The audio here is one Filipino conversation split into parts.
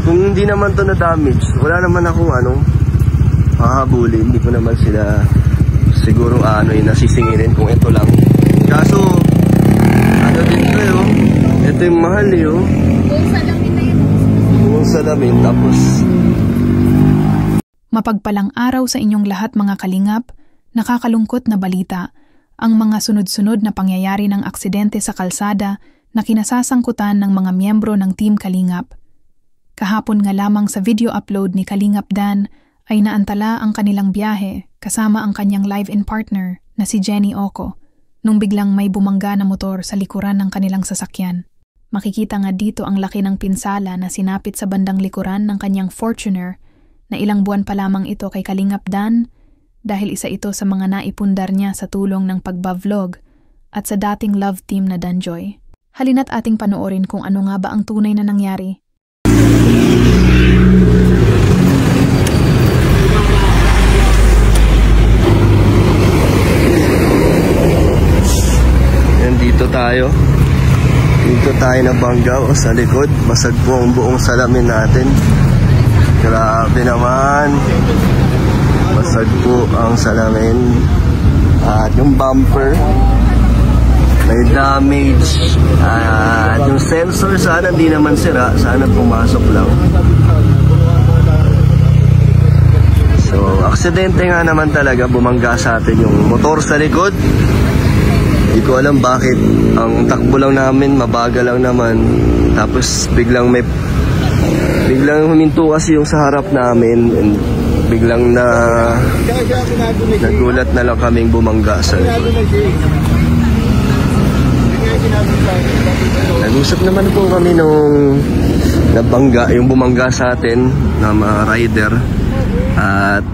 kung hindi naman to na damage, wala naman akong hahabulin. Hindi ko naman sila siguro nasisingilin kung ito lang. Kaso din to ito yung mahal Buong salamin na yun. Buong salamin, tapos mapagpalang araw sa inyong lahat mga kalingap. Nakakalungkot na balita ang mga sunod-sunod na pangyayari ng aksidente sa kalsada na kinasasangkutan ng mga miyembro ng Team Kalingap. Kahapon nga lamang sa video upload ni Kalingap Dan ay naantala ang kanilang biyahe kasama ang kanyang live-in partner na si Jenny Oco nung biglang may bumangga na motor sa likuran ng kanilang sasakyan. Makikita nga dito ang laki ng pinsala na sinapit sa bandang likuran ng kanyang Fortuner na ilang buwan pa lamang ito kay Kalingap Dan dahil isa ito sa mga naipundar niya sa tulong ng pagba-vlog at sa dating love team na Danjoy. Halina't ating panoorin kung ano nga ba ang tunay na nangyari. Dito tayo. Dito tayo nabangga sa likod. Basag po ang buong salamin natin. Grabe naman. Basag po ang salamin. At yung bumper may damage. At yung sensor sana hindi naman sira. Sana pumasok lang. So, aksidente nga naman talaga. Bumangga sa atin yung motor sa likod. Hindi ko alam bakit. Ang takbo lang namin, mabagal lang naman. Tapos biglang huminto kasi yung sa harap namin. And biglang nagulat na lang kaming bumangga sa likod. Nag-usap naman po kami nung nabangga, yung bumangga sa atin na mga rider. At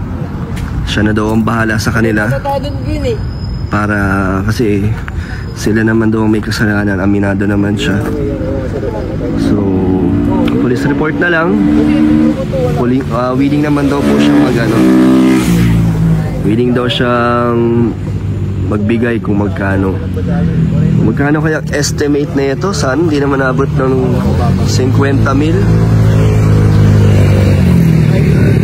siya na daw ang bahala sa kanila. Para kasi sila naman daw may kasalanan, aminado naman siya. So, police report na lang. Willing naman daw po siyang willing daw siyang magbigay kung magkano. Magkano kaya estimate na ito? Saan? Hindi naman abot ng 50 mil.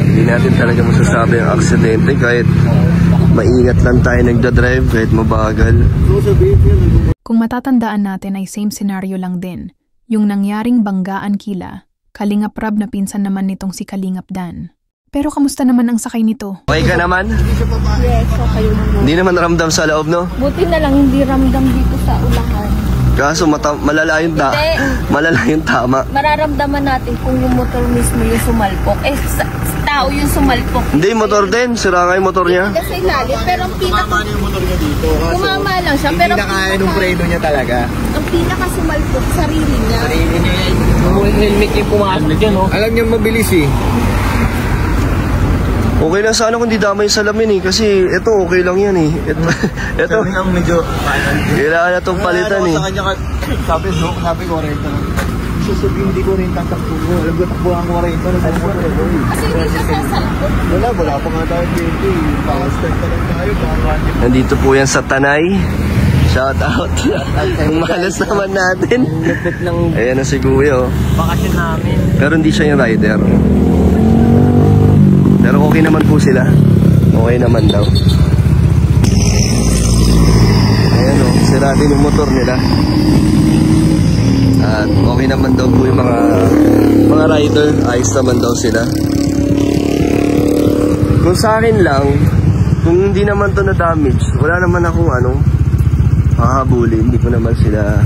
Hindi natin talaga masasabi ang aksidente kahit maingat lang tayo nagdadrive kahit mabagal. Kung matatandaan natin ay same scenario lang din. Yung nangyaring banggaan kila, Kalingap Rab na pinsan naman nitong si Kalingap Dan. Pero kamusta naman ang sakay nito? Okay ka naman? Yes, okay naman. Hindi naman ramdam sa loob, no? Buti na lang hindi ramdam dito sa ulahan. Kaso malala yung tama. Mararamdaman natin kung yung motor mismo yung sumalpok. Tao yung sumalpok. Hindi, motor din. Sira nga yung motor niya. Kasi lalim, pero ang pinaka... yung motor niya dito. Kumama lang siya, pero... Hindi nakaya nung preno niya talaga. Ang pinaka sumalpok, sarili niya. Sarili niya yan. Yung helmet yung pumasok dyan, no? Alam niya mabilis eh. Okay lang sana kung di damay yung salamin kasi ito okay lang yan Ito ang medyo... kailangan na itong palitan Sa kanya sabi ko rin ito. Sasabihin hindi ko rin tatakbo ko. Alam ko takbo ang ko rin ito. Kasi hindi siya sasalpok. Wala pa nga tayo 20. Power-start pa lang tayo. Nandito po yan sa Tanay. Shout out. Ang malas naman natin. Ayan na si Kuya Bakasyon namin. Pero hindi siya yung rider. Pero okay naman po sila. Okay naman daw. Ayan sira din yung motor nila. At okay naman daw po yung mga rider. Ayos naman daw sila. Kung sa akin lang, kung hindi naman to na damage, wala naman akong hahabulin. Hindi ko naman sila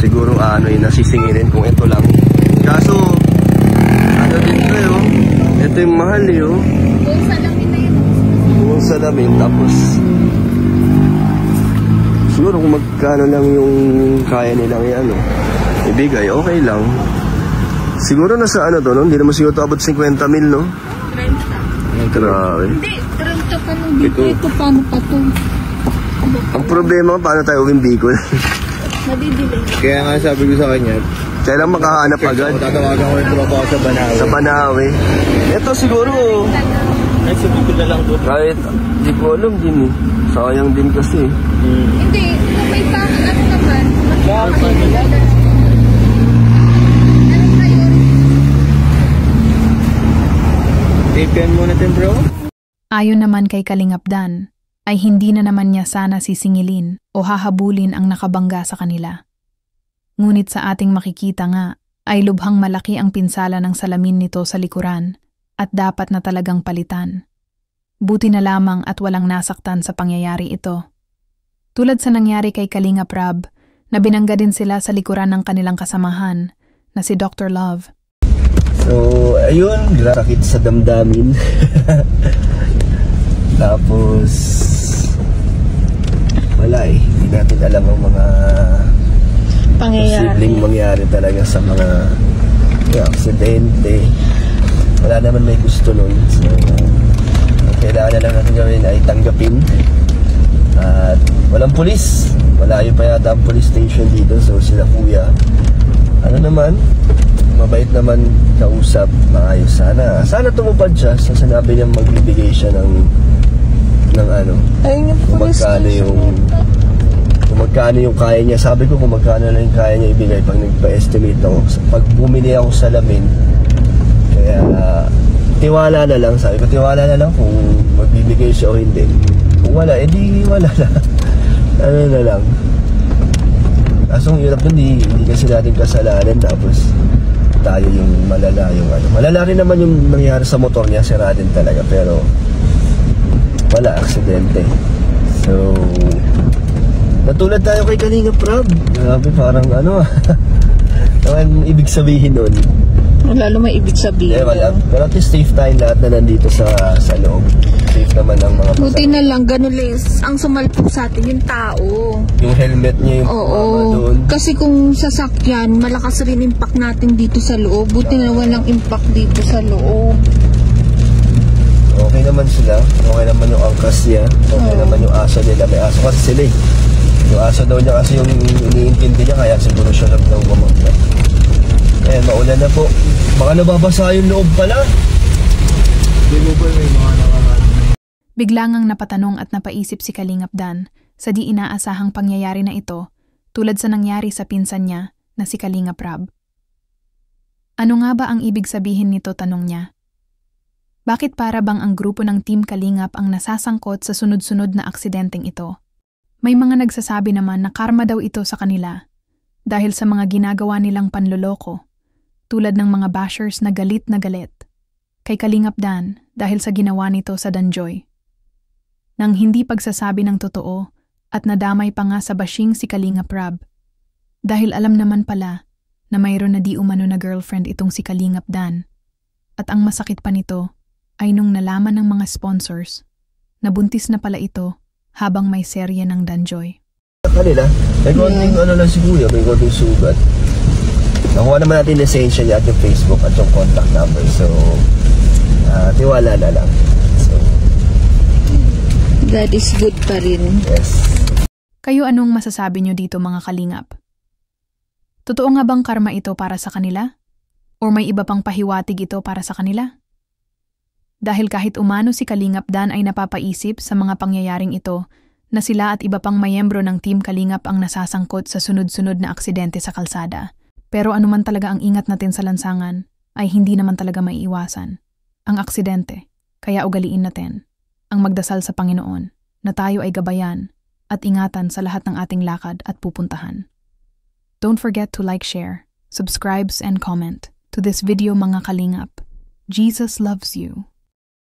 siguro nasisingilin kung ito lang. Kaso din to ito yung mahal Buong salamin na yun. Buong salamin, tapos siguro kung magkano lang yung kaya nilang ibigay, okay lang. Siguro nasa no? Hindi naman siguro abot 50 mil, no? 30. Grabe. Hindi, 30 pa nung dito. Ito paano pa ito? Ang problema, paano tayo uwing Bicol? Nadidelay. Kaya nga sabi ko sa kanya, kailan makahanap agad? Tatawagan ko yung tumapo sa Banawe. Sa Banawe. Ito siguro, Ay, sabi ko na lang doon. kahit di ko alam din sayang din kasi. Hindi, kung may pang naman, APN muna natin bro. Ayon naman kay Kalingap Dan, ay hindi na naman niya sana sisingilin o hahabulin ang nakabangga sa kanila. Ngunit sa ating makikita nga, ay lubhang malaki ang pinsala ng salamin nito sa likuran at dapat na talagang palitan. Buti na lamang at walang nasaktan sa pangyayari ito. Tulad sa nangyari kay Kalingap Rab, na binangga din sila sa likuran ng kanilang kasamahan na si Dr. Love. So, ayun, sakit sa damdamin. Tapos, wala hindi natin alam ang mga posibleng mangyari talaga sa mga aksidente. Wala naman may gusto nun. So, ang kailangan na lang natin gawin ay tanggapin. At walang pulis. Malayo pa yata ang police station dito. So sila kuya, ano naman, mabait naman kausap, maayos. Sana tumupad siya sa sinabi niyang magbibigay siya ng ano, kung magkano yung kaya niya. Sabi ko kung magkano na yung kaya niya ibigay pag nagpa-estimate ako. Pag bumili ako sa salamin, kaya tiwala na lang. Sabi ko tiwala na lang kung magbibigay siya o hindi. Kung wala, edi wala na. Ano na lang. Kaso ang hirap nun, hindi kasi natin kasalanan. Tapos tayo yung malala yung ano. Malala rin naman yung nangyari sa motor niya, sira din talaga. Pero wala, aksidente. So natulad tayo kay Kalingap Rab. Grabe, parang ano ang ibig sabihin nun. Lalo may ibig sabihin. Wala. Pero at least safe tayong lahat na nandito sa loob. Safe naman ang mga pasahero. Buti na lang, ganun les. Ang sumalpok sa atin yung tao. Yung helmet niya yung pumama doon. Kasi kung sasakyan, malakas rin impact natin dito sa loob. Buti na walang impact dito sa loob. Okay naman sila. Okay naman yung angkas niya. Okay naman yung aso nila. May aso kasi sila eh. Yung aso daw niya kasi yung iniintindi niya, kaya siguro siya lang daw gumagda. Ayan, maulan na po. Baka nababasa yung loob pala. Bigla ngang napatanong at napaisip si Kalingap Dan sa di inaasahang pangyayari na ito, tulad sa nangyari sa pinsan niya na si Kalingap Rab. Ano nga ba ang ibig sabihin nito, tanong niya? Bakit para bang ang grupo ng Team Kalingap ang nasasangkot sa sunod-sunod na aksidenteng ito? May mga nagsasabi naman na karma daw ito sa kanila dahil sa mga ginagawa nilang panloloko, tulad ng mga bashers na galit kay Kalingap Dan dahil sa ginawa nito sa Danjoy. Nang hindi pagsasabi ng totoo at nadamay pa nga sa bashing si Kalingap Rab, dahil alam naman pala na mayroon na di umano na girlfriend itong si Kalingap Dan. At ang masakit pa nito ay nung nalaman ng mga sponsors na buntis na pala ito habang may serye ng Danjoy. Kanila, may konting ano lang si kuya, may konting sugat. Nakuha naman natin lisensya niya at yung Facebook at yung contact number. So, tiwala na lang. So, that is good pa rin. Yes. Kayo, anong masasabi nyo dito, mga Kalingap? Totoo nga bang karma ito para sa kanila? O may iba pang pahiwatig ito para sa kanila? Dahil kahit umano si Kalingap Dan ay napapaisip sa mga pangyayaring ito na sila at iba pang mayembro ng Team Kalingap ang nasasangkot sa sunod-sunod na aksidente sa kalsada. Pero anuman talaga ang ingat natin sa lansangan, ay hindi naman talaga maiiwasan ang aksidente. Kaya ugaliin natin ang magdasal sa Panginoon na tayo ay gabayan at ingatan sa lahat ng ating lakad at pupuntahan. Don't forget to like, share, subscribe, and comment to this video, mga Kalingap. Jesus loves you.